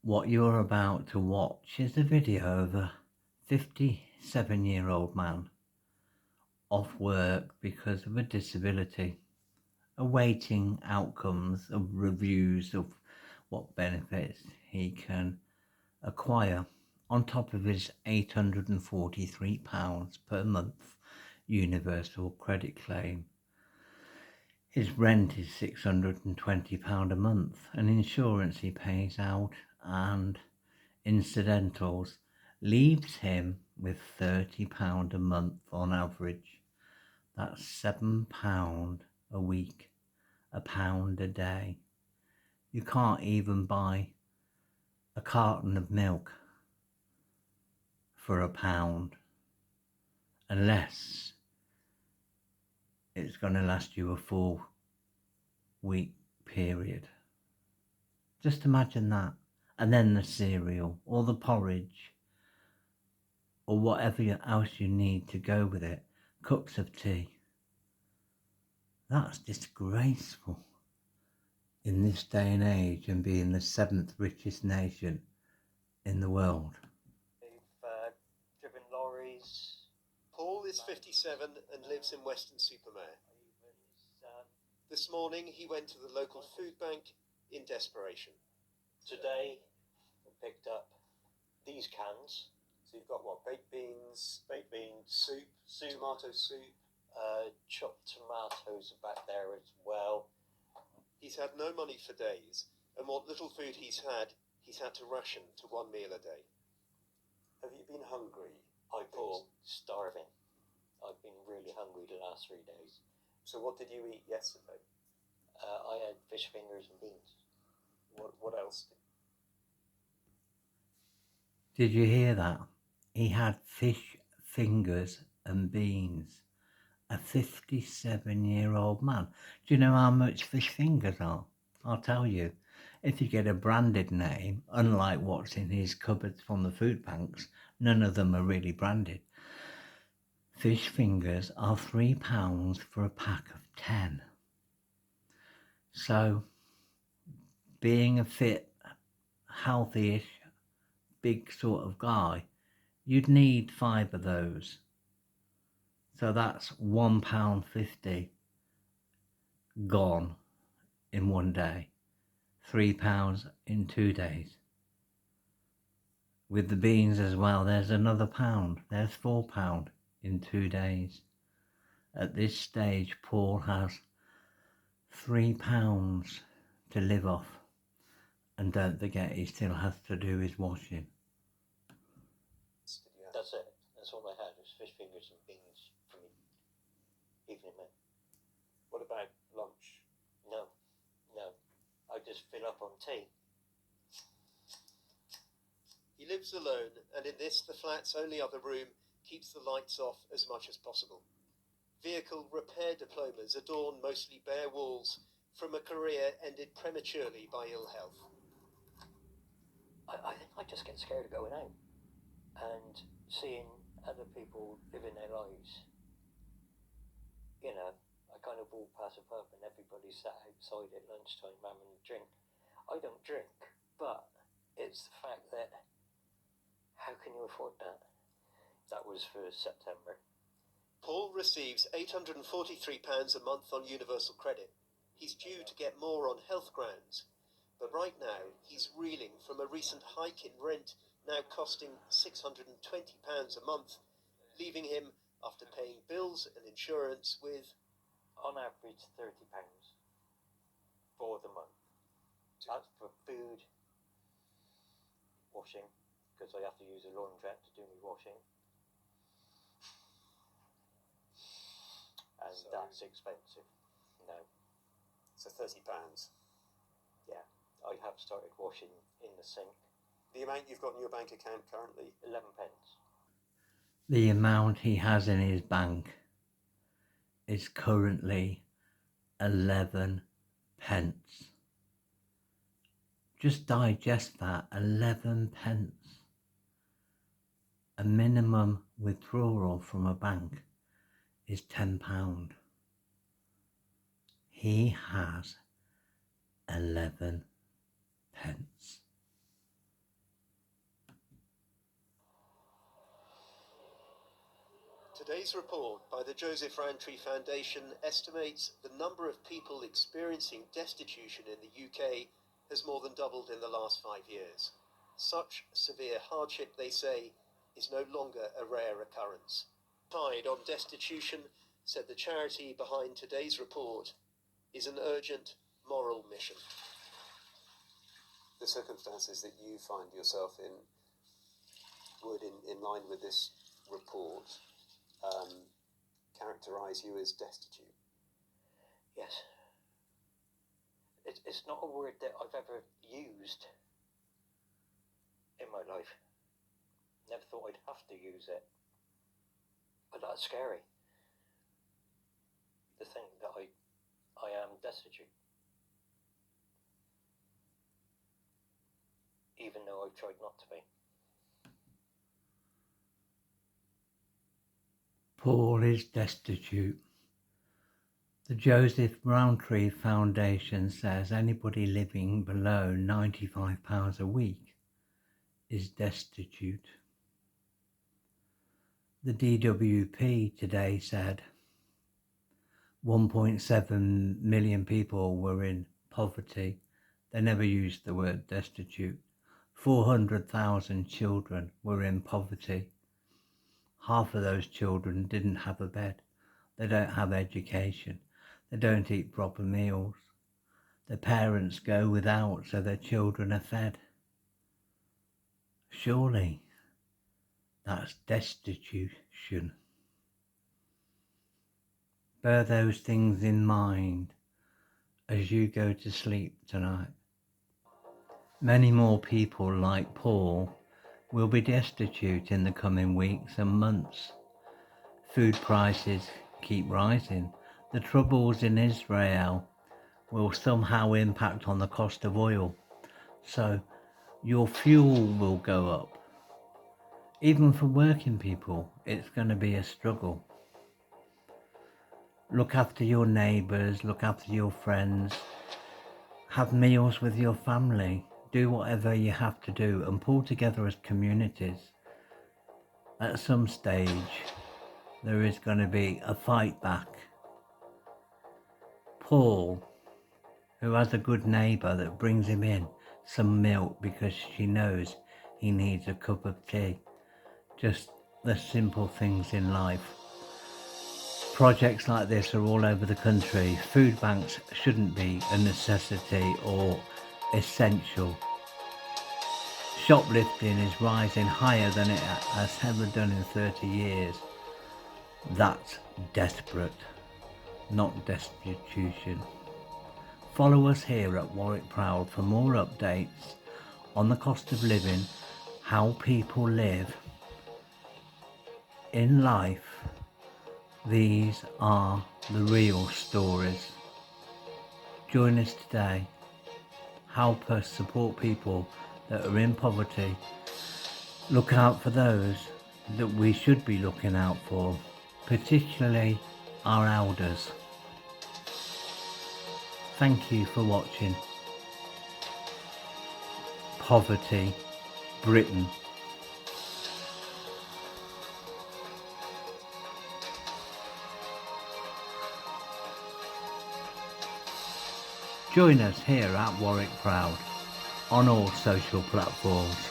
What you're about to watch is a video of a 57-year-old man off work because of a disability, awaiting outcomes of reviews of what benefits he can acquire on top of his £843 per month universal credit claim. His rent is £620 a month, and insurance he pays out and incidentals leaves him with £30 a month on average. That's £7 a week, £1 a day. You can't even buy a carton of milk for £1 unless it's going to last you a 4-week period. Just imagine that. And then the cereal or the porridge or whatever else you need to go with it. Cups of tea. That's disgraceful in this day and age, and being the 7th richest nation in the world. They've driven lorries. Paul is 57 and lives in Weston-super-Mare. This morning he went to the local food bank in desperation. Today I picked up these cans. So you've got what? Baked beans, soup, tomato soup. Chopped tomatoes are back there as well. He's had no money for days, and what little food he's had to ration to one meal a day. Have you been hungry? I've been starving. I've been really hungry the last 3 days. So what did you eat yesterday? I had fish fingers and beans. What else? Did you hear that? He had fish fingers and beans. A 57-year-old man. Do you know how much fish fingers are? I'll tell you. If you get a branded name, unlike what's in his cupboards from the food banks, none of them are really branded. Fish fingers are £3 for a pack of 10. So, being a fit, healthy-ish, big sort of guy, you'd need 5 of those. So that's £1.50 gone in one day. £3 in 2 days. With the beans as well, there's another £1. There's £4 in 2 days. At this stage, Paul has £3 to live off. And don't forget, he still has to do his washing. That's it. That's all I had was fish fingers and beans for me. Evening meal. What about lunch? No. I just fill up on tea. He lives alone, and in this, the flat's only other room, keeps the lights off as much as possible. Vehicle repair diplomas adorn mostly bare walls from a career ended prematurely by ill health. I think I just get scared of going out and seeing other people living their lives. You know, I kind of walk past a pub and everybody's sat outside at lunchtime having a drink. I don't drink, but it's the fact that how can you afford that? That was for September. Paul receives £843 a month on universal credit. He's due to get more on health grounds. But right now, he's reeling from a recent hike in rent, now costing £620 a month, leaving him, after paying bills and insurance, with on average £30 for the month. That's for food, washing, because I have to use a laundrette to do my washing. And so, that's expensive. No. So £30? Yeah. I have started washing in the sink. The amount you've got in your bank account currently? 11 pence. The amount he has in his bank is currently 11 pence. Just digest that, 11 pence. A minimum withdrawal from a bank is £10. He has 11 pence. Today's report by the Joseph Rowntree Foundation estimates the number of people experiencing destitution in the UK has more than doubled in the last 5 years. Such severe hardship, they say, is no longer a rare occurrence. Tide on Destitution said the charity behind today's report is an urgent moral mission. The circumstances that you find yourself in would, in line with this report, characterise you as destitute? Yes. It's not a word that I've ever used in my life. Never thought I'd have to use it. But that's scary. To think that I am destitute. Even though I've tried not to be. Paul is destitute. The Joseph Rowntree Foundation says anybody living below £95 a week is destitute. The DWP today said 1.7 million people were in poverty. They never used the word destitute. 400,000 children were in poverty. Half of those children didn't have a bed. They don't have education. They don't eat proper meals. Their parents go without so their children are fed. Surely that's destitution. Bear those things in mind as you go to sleep tonight. Many more people like Paul will be destitute in the coming weeks and months. Food prices keep rising. The troubles in Israel will somehow impact on the cost of oil. So your fuel will go up. Even for working people, it's going to be a struggle. Look after your neighbours, look after your friends, have meals with your family. Do whatever you have to do and pull together as communities. At some stage, there is going to be a fight back. Paul, who has a good neighbour that brings him in some milk because she knows he needs a cup of tea. Just the simple things in life. Projects like this are all over the country. Food banks shouldn't be a necessity or essential. Shoplifting is rising higher than it has ever done in 30 years. That's desperate, not destitution. Follow us here at Warwick Proud for more updates on the cost of living, how people live in life. These are the real stories. Join us today. Help us support people that are in poverty. Look out for those that we should be looking out for, particularly our elders. Thank you for watching. Poverty, Britain. Join us here at Warwick Proud on all social platforms.